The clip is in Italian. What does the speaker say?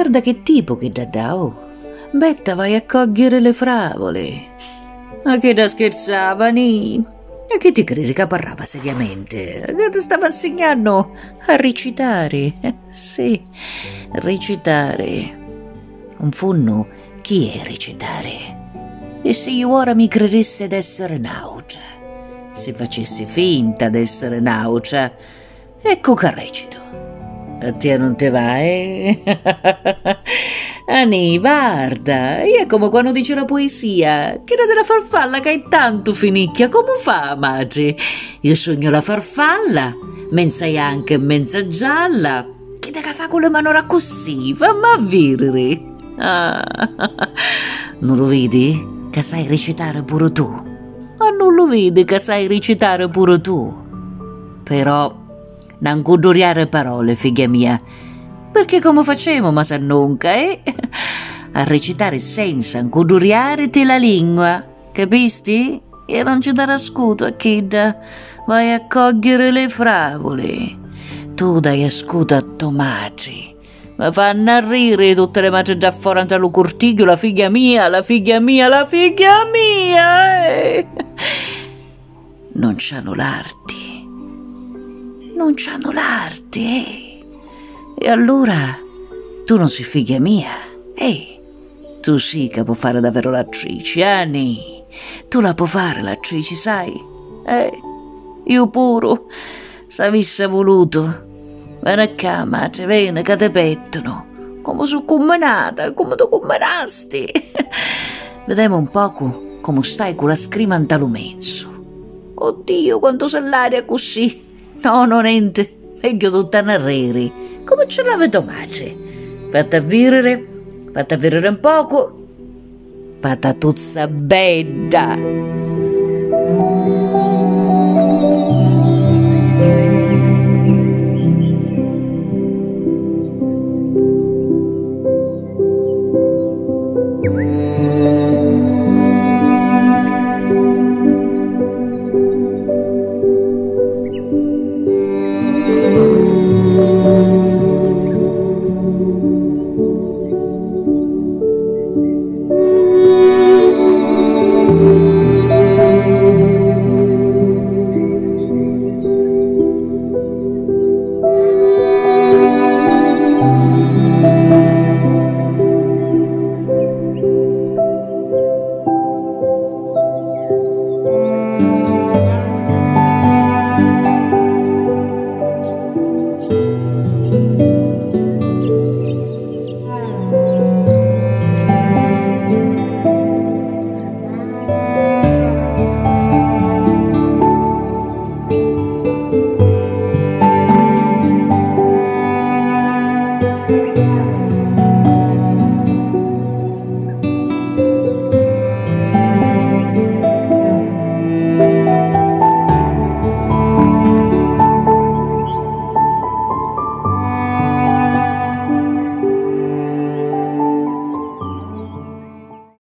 guarda che tipo che da oh. Betta vai a cogliere le fragole. Ma che da scherzava, ni? E che ti credi che parlava seriamente? Che ti stava insegnando a recitare? Sì, recitare. Un funno, chi è recitare? E se io ora mi credesse d'essere naucia, se facessi finta d'essere naucia, ecco che recito. A te non te va, eh? Ani, guarda, è come quando dice la poesia, che era della farfalla che è tanto finicchia, come fa, madre? Io sogno la farfalla, mensa anche mensa gialla, che da fa con le mani così, fammi avvirere. Ah, non lo vedi? Che sai recitare pure tu. Ma non lo vedi che sai recitare pure tu? Però non cuduriare parole, figlia mia, perché come facciamo, ma se nunca, a recitare senza cuduriarti la lingua, capisti? E non ci darà scudo a kidda, vai a cogliere le fragole. Tu dai a scudo a tomati. Ma fanno arrire tutte le madri da fuori dallo cortiglio, la figlia mia, la figlia mia, la figlia mia, Non c'hanno l'arti. Non c'hanno l'arti, E allora tu non sei figlia mia, Tu sì che puoi fare davvero l'attrice, Ani. Tu la puoi fare l'attrice, sai? Io pure, se avessi voluto. Vieni qua, madre, vieni che ti pettono. Come sono combinata, come tu combinasti. Vediamo un poco come stai con la scrima in talo menso. Oddio, quanto sei l'aria così. No, non niente, meglio tutta narrere. Come ce la vedo, madre? Fate avvirere un poco. Patatuzza bella.